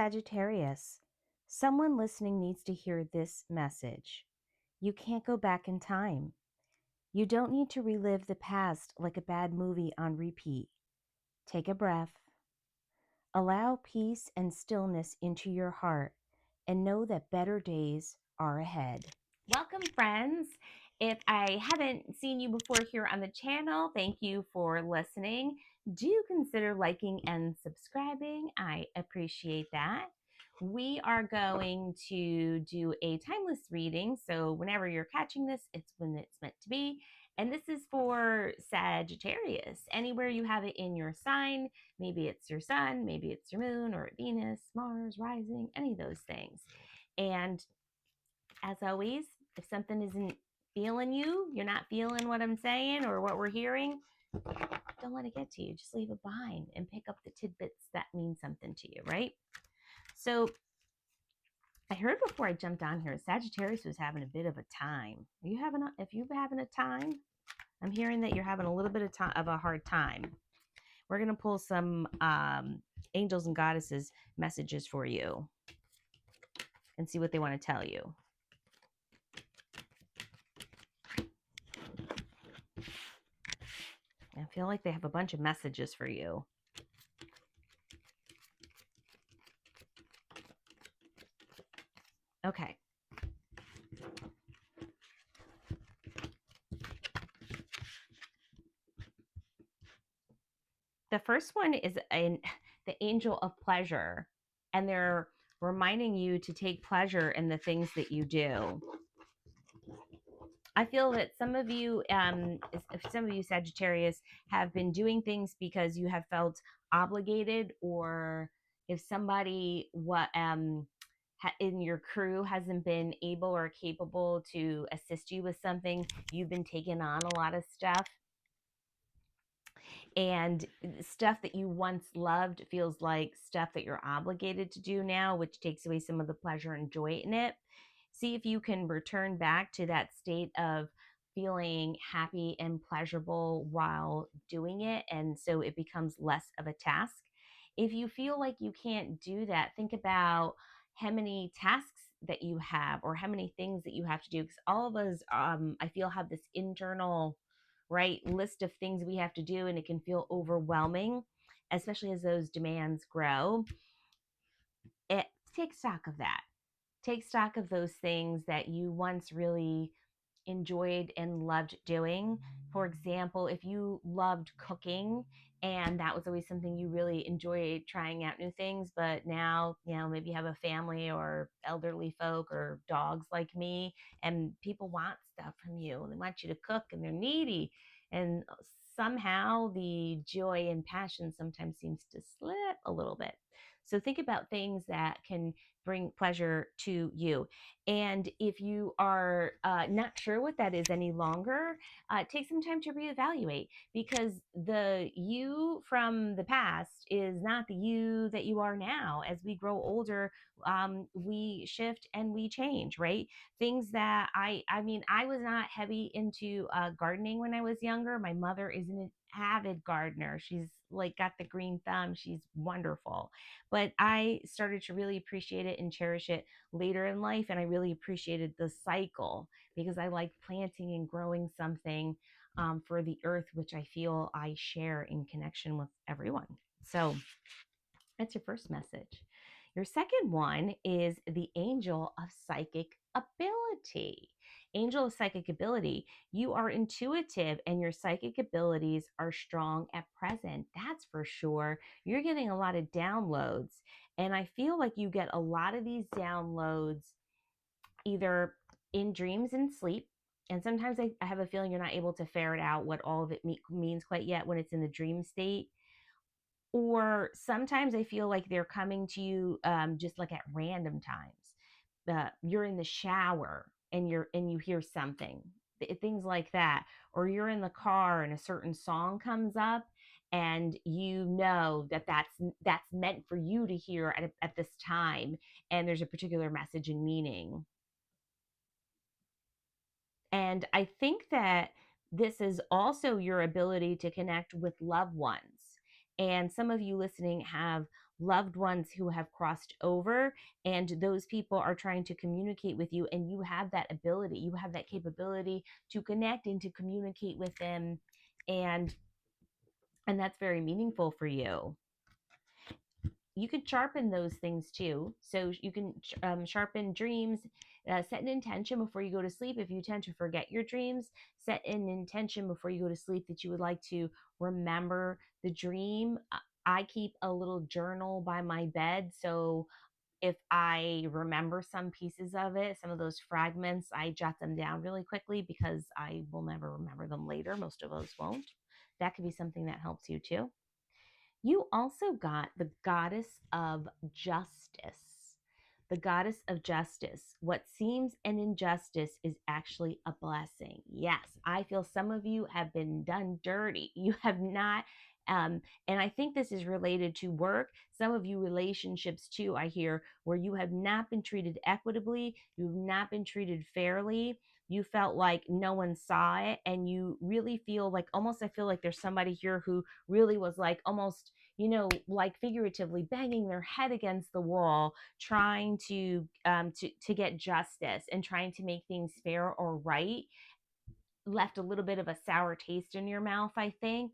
Sagittarius, someone listening needs to hear this message. You can't go back in time. You don't need to relive the past like a bad movie on repeat. Take a breath. Allow peace and stillness into your heart and know that better days are ahead. Welcome, friends. If I haven't seen you before here on the channel, thank you for listening. Do consider liking and subscribing. I appreciate that. We are going to do a timeless reading. So whenever you're catching this, it's when it's meant to be. And this is for Sagittarius. Anywhere you have it in your sign, maybe it's your sun, maybe it's your moon or Venus, Mars, rising, any of those things. And as always, if something isn't feeling you, you're not feeling what I'm saying or what we're hearing, don't let it get to you. Just leave it behind and pick up the tidbits that mean something to you, right? So I heard before I jumped on here, Sagittarius was having a bit of a time. If you're having a time, I'm hearing that you're having a little bit of a hard time. We're going to pull some angels and goddesses messages for you and see what they want to tell you. I feel like they have a bunch of messages for you. Okay. The first one is the angel of pleasure, and they're reminding you to take pleasure in the things that you do. I feel that some of you Sagittarius have been doing things because you have felt obligated, or if somebody in your crew hasn't been able or capable to assist you with something, you've been taking on a lot of stuff. And stuff that you once loved feels like stuff that you're obligated to do now, which takes away some of the pleasure and joy in it. See if you can return back to that state of feeling happy and pleasurable while doing it, and so it becomes less of a task. If you feel like you can't do that, think about how many tasks that you have or how many things that you have to do, because all of us I feel have this internal list of things we have to do, and it can feel overwhelming, especially as those demands grow. Take stock of that. Take stock of those things that you once really enjoyed and loved doing. For example, if you loved cooking and that was always something you really enjoyed, trying out new things, but now, maybe you have a family or elderly folk or dogs like me, and people want stuff from you and they want you to cook and they're needy. And somehow the joy and passion sometimes seems to slip a little bit. So think about things that can bring pleasure to you. And if you are not sure what that is any longer, take some time to reevaluate, because the you from the past is not the you that you are now. As we grow older, we shift and we change, right? Things that I was not heavy into gardening when I was younger. My mother is an avid gardener. She's like got the green thumb. She's wonderful. But I started to really appreciate it and cherish it later in life. And I really appreciated the cycle because I like planting and growing something for the earth, which I feel I share in connection with everyone. So that's your first message. Your second one is the angel of psychic ability. Angel of psychic ability, you are intuitive and your psychic abilities are strong at present. That's for sure. You're getting a lot of downloads, and I feel like you get a lot of these downloads either in dreams and sleep. And sometimes I have a feeling you're not able to ferret out what all of it means quite yet when it's in the dream state. Or sometimes I feel like they're coming to you just like at random times. You're in the shower and you hear something, things like that. Or you're in the car and a certain song comes up, and you know that that's meant for you to hear at this time, and there's a particular message and meaning. And I think that this is also your ability to connect with loved ones. And some of you listening have loved ones who have crossed over, and those people are trying to communicate with you, and you have that ability, you have that capability to connect and to communicate with them, and that's very meaningful for you. You could sharpen those things too. So you can sharpen dreams, set an intention before you go to sleep. If you tend to forget your dreams, set an intention before you go to sleep that you would like to remember the dream. I keep a little journal by my bed. So if I remember some pieces of it, some of those fragments, I jot them down really quickly because I will never remember them later. Most of us won't. That could be something that helps you too. You also got the goddess of justice. The goddess of justice. What seems an injustice is actually a blessing. Yes, I feel some of you have been done dirty. You have not. And I think this is related to work. Some of you relationships too, I hear, where you have not been treated equitably, you've not been treated fairly. You felt like no one saw it, and you really feel like, almost, I feel like there's somebody here who really was like almost, like figuratively banging their head against the wall, trying to get justice and trying to make things fair or right. Left a little bit of a sour taste in your mouth, I think.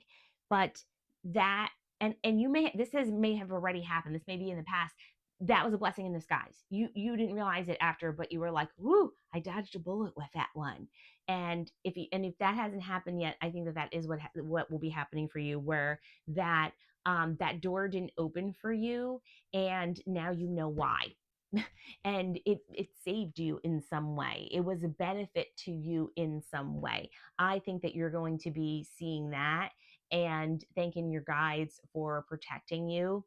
But that, and you may have already happened. This may be in the past. That was a blessing in disguise. You didn't realize it after, but you were like, "Whoo, I dodged a bullet with that one." And if that hasn't happened yet, I think that is what will be happening for you, where that door didn't open for you, and now you know why. And it saved you in some way. It was a benefit to you in some way. I think that you're going to be seeing that and thanking your guides for protecting you.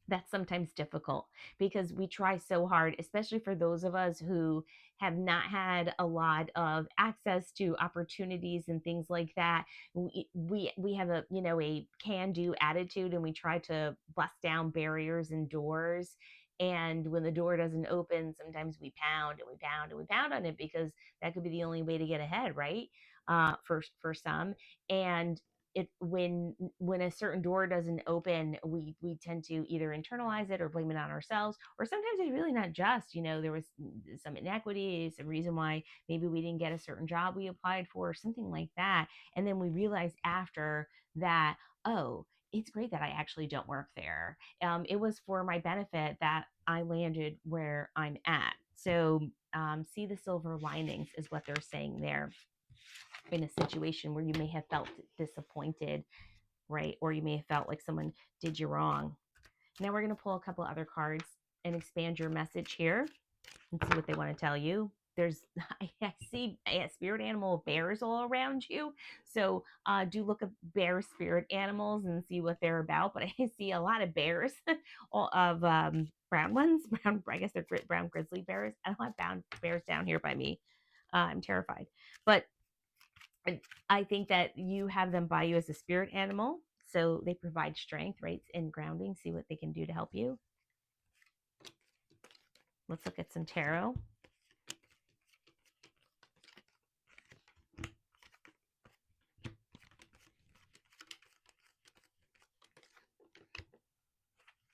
That's sometimes difficult because we try so hard, especially for those of us who have not had a lot of access to opportunities and things like that. We have a can do attitude, and we try to bust down barriers and doors. And when the door doesn't open, sometimes we pound and we pound and we pound on it, because that could be the only way to get ahead, right? For some. And when a certain door doesn't open, we tend to either internalize it or blame it on ourselves, or sometimes it's really not just, there was some inequity, some reason why maybe we didn't get a certain job we applied for, or something like that. And then we realize after that, oh, it's great that I actually don't work there. It was for my benefit that I landed where I'm at. So see the silver linings is what they're saying there, in a situation where you may have felt disappointed, right? Or you may have felt like someone did you wrong. Now we're going to pull a couple other cards and expand your message here and see what they want to tell you. I see a spirit animal of bears all around you. So do look at bear spirit animals and see what they're about. But I see a lot of bears, all of brown ones. I guess they're brown grizzly bears. I don't have brown bears down here by me. I'm terrified. But I think that you have them by you as a spirit animal. So they provide strength, right? And grounding. See what they can do to help you. Let's look at some tarot.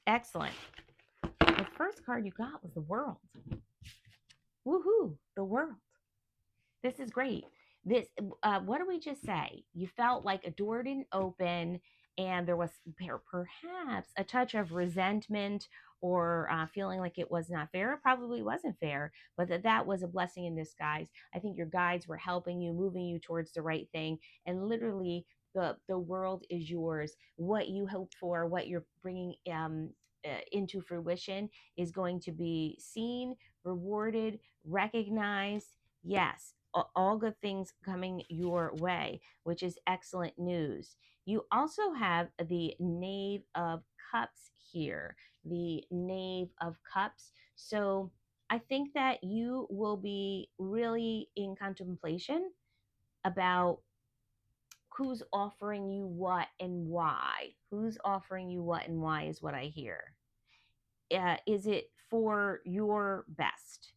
Excellent. The first card you got was the World. Woohoo, the World. This is great. What did we just say? You felt like a door didn't open, and there was perhaps a touch of resentment, or feeling like it was not fair. It probably wasn't fair, but that was a blessing in disguise. I think your guides were helping you, moving you towards the right thing, and literally the world is yours. What you hoped for, what you're bringing into fruition, is going to be seen, rewarded, recognized. Yes, all good things coming your way, which is excellent news. You also have the Knave of Cups here, the Knave of Cups. So I think that you will be really in contemplation about who's offering you what and why. Who's offering you what and why is what I hear. Is it for your best?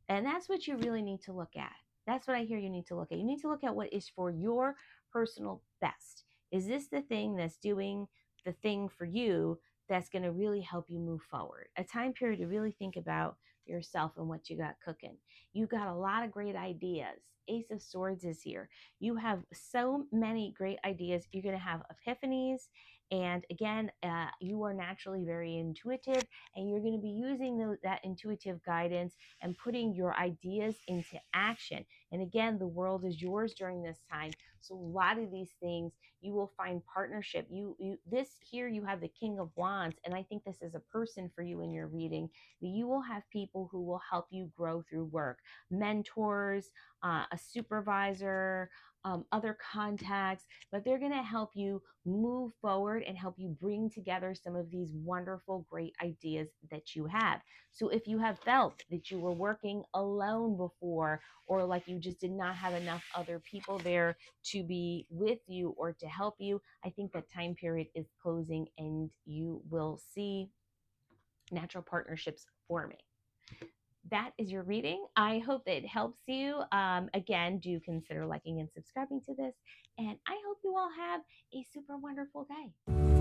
And that's what you really need to look at. That's what I hear you need to look at. You need to look at what is for your personal best. Is this the thing that's doing the thing for you that's going to really help you move forward. A time period to really think about yourself and what you got cooking. You got a lot of great ideas. Ace of Swords is here. You have so many great ideas. You're going to have epiphanies. And again, you are naturally very intuitive, and you're going to be using that intuitive guidance and putting your ideas into action. And again, the world is yours during this time. So a lot of these things, you will find partnership. This here, you have the King of Wands, and I think this is a person for you in your reading. You will have people who will help you grow through work, mentors, a supervisor, other contacts, but they're going to help you move forward and help you bring together some of these wonderful, great ideas that you have. So if you have felt that you were working alone before, or like you just did not have enough other people there to be with you or to help you, I think that time period is closing and you will see natural partnerships forming. That is your reading. I hope that it helps you. Again, do consider liking and subscribing to this. And I hope you all have a super wonderful day.